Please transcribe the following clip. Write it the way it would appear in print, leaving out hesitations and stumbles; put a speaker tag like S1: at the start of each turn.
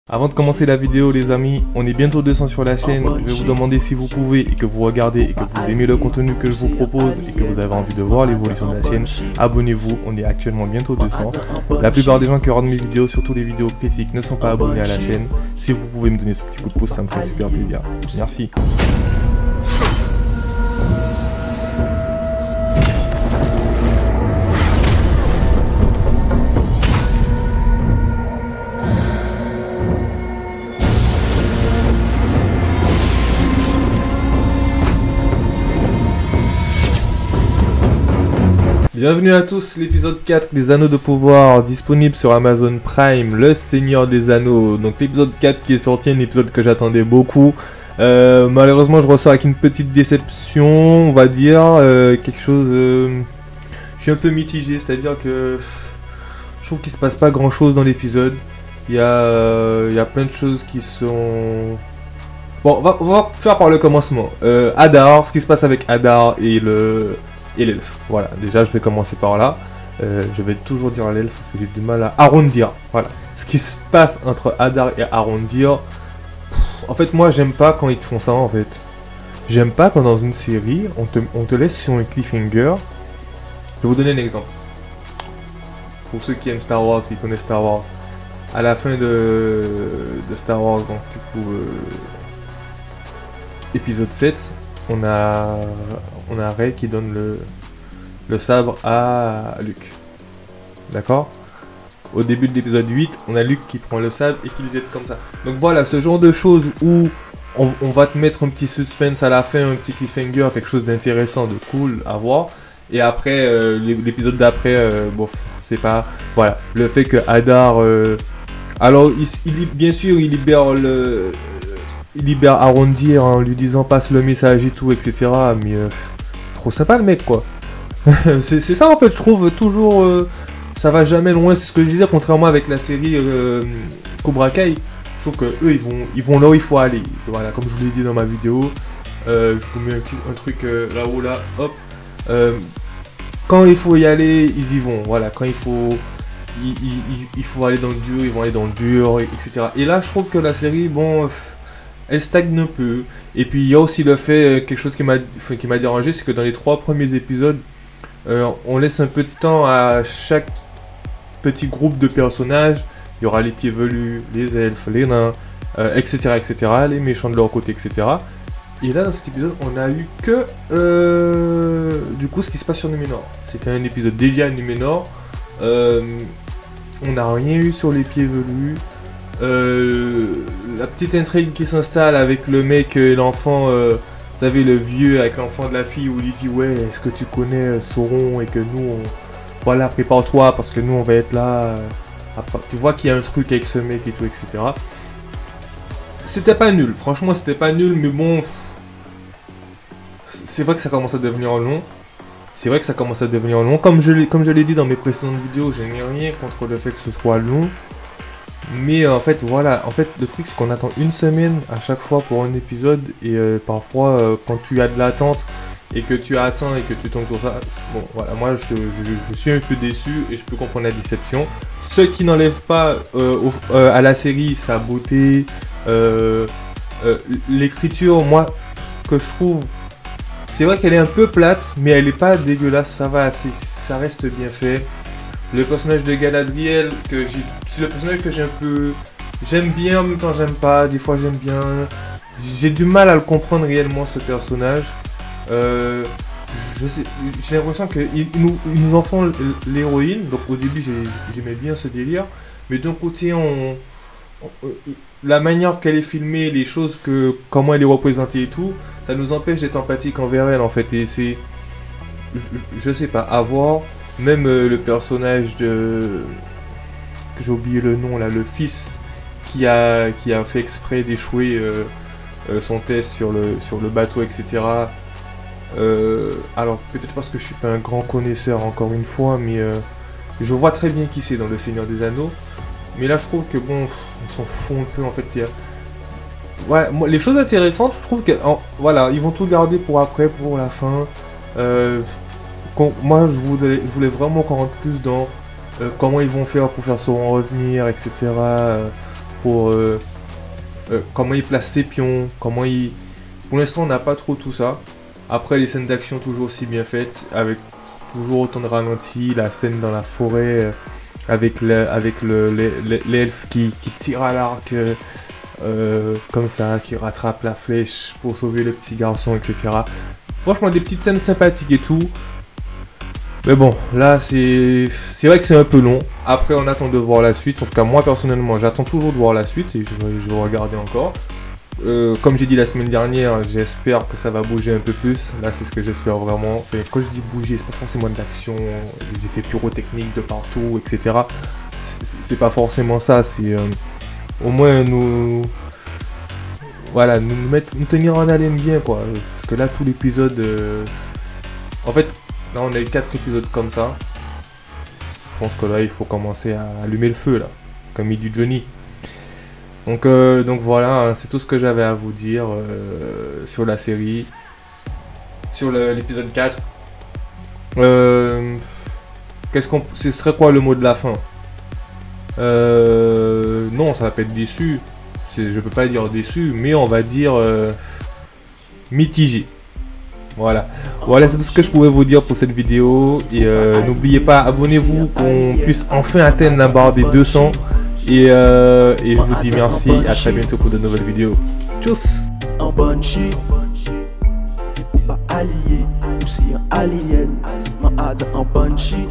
S1: Avant de commencer la vidéo les amis, on est bientôt 200 sur la chaîne, je vais vous demander si vous pouvez et que vous regardez et que vous aimez le contenu que je vous propose et que vous avez envie de voir l'évolution de la chaîne, abonnez-vous, on est actuellement bientôt 200. La plupart des gens qui regardent mes vidéos, surtout les vidéos critiques, ne sont pas abonnés à la chaîne. Si vous pouvez me donner ce petit coup de pouce, ça me ferait super plaisir. Merci. Bienvenue à tous, l'épisode 4 des Anneaux de Pouvoir, disponible sur Amazon Prime, Le Seigneur des Anneaux. Donc l'épisode 4 qui est sorti, un épisode que j'attendais beaucoup. Malheureusement je ressors avec une petite déception, on va dire, quelque chose... je suis un peu mitigé, c'est-à-dire que je trouve qu'il se passe pas grand-chose dans l'épisode. Il y a plein de choses qui sont... Bon, on va faire par le commencement. Adar, ce qui se passe avec Adar et l'elfe. Voilà, déjà je vais commencer par là. Je vais toujours dire l'elfe parce que j'ai du mal à arrondir. Voilà, ce qui se passe entre Adar et arrondir. En fait, moi j'aime pas quand ils te font ça en fait. J'aime pas quand dans une série on te laisse sur un cliffhanger. Je vais vous donner un exemple. Pour ceux qui aiment Star Wars, qui connaissent Star Wars, à la fin de Star Wars, donc du coup épisode 7, on a Rey qui donne le sabre à Luke. D'accord? Au début de l'épisode 8, on a Luke qui prend le sabre et qui le jette comme ça. Donc voilà, ce genre de choses où on va te mettre un petit suspense à la fin, un petit cliffhanger, quelque chose d'intéressant, de cool à voir. Et après, l'épisode d'après, bof, c'est pas... Voilà, le fait que Adar... alors, bien sûr, il libère Arondir en lui disant passe le message et tout, etc. Mais trop sympa le mec quoi. c'est ça en fait, je trouve toujours ça va jamais loin. C'est ce que je disais, contrairement avec la série Cobra Kai. Je trouve que eux ils vont là où il faut aller. Voilà, comme je vous l'ai dit dans ma vidéo. Je vous mets un truc là-haut là, hop. Quand il faut y aller, ils y vont. Voilà, quand il faut aller dans le dur, ils vont aller dans le dur, etc. Et là je trouve que la série, bon, elle stagne un peu. Et puis il y a aussi le fait, quelque chose qui m'a dérangé, c'est que dans les 3 premiers épisodes, on laisse un peu de temps à chaque petit groupe de personnages. Il y aura les pieds velus, les elfes, les nains, etc., etc., les méchants de leur côté, etc. Et là dans cet épisode, on a eu que du coup ce qui se passe sur Numénor. C'était un épisode dédié à Numénor. On n'a rien eu sur les pieds velus. La petite intrigue qui s'installe avec le mec et l'enfant, vous savez, le vieux avec l'enfant de la fille, où il dit ouais, est-ce que tu connais Sauron, et que nous voilà, prépare-toi parce que nous on va être là. Tu vois qu'il y a un truc avec ce mec et tout, etc. C'était pas nul, franchement c'était pas nul, mais bon, c'est vrai que ça commence à devenir long. C'est vrai que ça commence à devenir long. Comme je l'ai dit dans mes précédentes vidéos, je n'ai rien contre le fait que ce soit long. Mais en fait, voilà, en fait, le truc c'est qu'on attend une semaine à chaque fois pour un épisode. Et parfois, quand tu as de l'attente et que tu attends et que tu tombes sur ça, bon, voilà, moi je suis un peu déçu et je peux comprendre la déception. Ce qui n'enlève pas à la série sa beauté, l'écriture, moi, que je trouve... C'est vrai qu'elle est un peu plate, mais elle n'est pas dégueulasse, ça va, ça reste bien fait. Le personnage de Galadriel, c'est le personnage que j'aime bien, en même temps j'aime pas, des fois j'aime bien. J'ai du mal à le comprendre réellement, ce personnage. J'ai l'impression qu'ils nous en font l'héroïne, donc au début j'aimais bien ce délire. Mais d'un côté, la manière qu'elle est filmée, les choses comment elle est représentée et tout, ça nous empêche d'être empathique envers elle en fait. Et c'est, je sais pas, à voir. Même le personnage que j'ai oublié le nom là, le fils qui a fait exprès d'échouer son test sur le bateau, etc. Alors peut-être parce que je suis pas un grand connaisseur encore une fois, mais je vois très bien qui c'est dans Le Seigneur des Anneaux. Mais là je trouve que bon, on s'en fout un peu en fait. Ouais, moi, les choses intéressantes, je trouve que voilà, ils vont tout garder pour après, pour la fin. Moi je voulais vraiment qu'on rentre plus dans comment ils vont faire pour faire Sauron revenir, etc. pour comment il place ses pions, comment il... Pour l'instant, on n'a pas trop tout ça. Après, les scènes d'action toujours aussi bien faites, avec toujours autant de ralenti, la scène dans la forêt, avec l'elfe qui tire à l'arc, comme ça, qui rattrape la flèche pour sauver le petit garçon, etc. Franchement, des petites scènes sympathiques et tout. Mais bon, là, c'est vrai que c'est un peu long. Après, on attend de voir la suite. En tout cas, moi, personnellement, j'attends toujours de voir la suite et je vais regarder encore. Comme j'ai dit la semaine dernière, j'espère que ça va bouger un peu plus. Là, c'est ce que j'espère vraiment. Enfin, quand je dis bouger, c'est pas forcément de l'action, des effets pyrotechniques de partout, etc. C'est pas forcément ça. C'est au moins nous tenir en haleine bien, quoi. Parce que là, tout l'épisode... En fait, là, on a eu 4 épisodes comme ça. Je pense que là, il faut commencer à allumer le feu, là. Comme il dit Johnny. Donc voilà, hein, c'est tout ce que j'avais à vous dire sur la série. Sur l'épisode 4. Ce serait quoi le mot de la fin? Non, ça va pas être déçu. Je peux pas dire déçu, mais on va dire mitigé. Voilà, c'est tout ce que je pouvais vous dire pour cette vidéo. Et n'oubliez pas, abonnez-vous qu'on puisse enfin atteindre la barre des 200. Et je vous dis merci, à très bientôt pour de nouvelles vidéos. Tchuss!
S2: Un banshee, c'est pas allié, ou c'est un alien, ma hâte un banshee.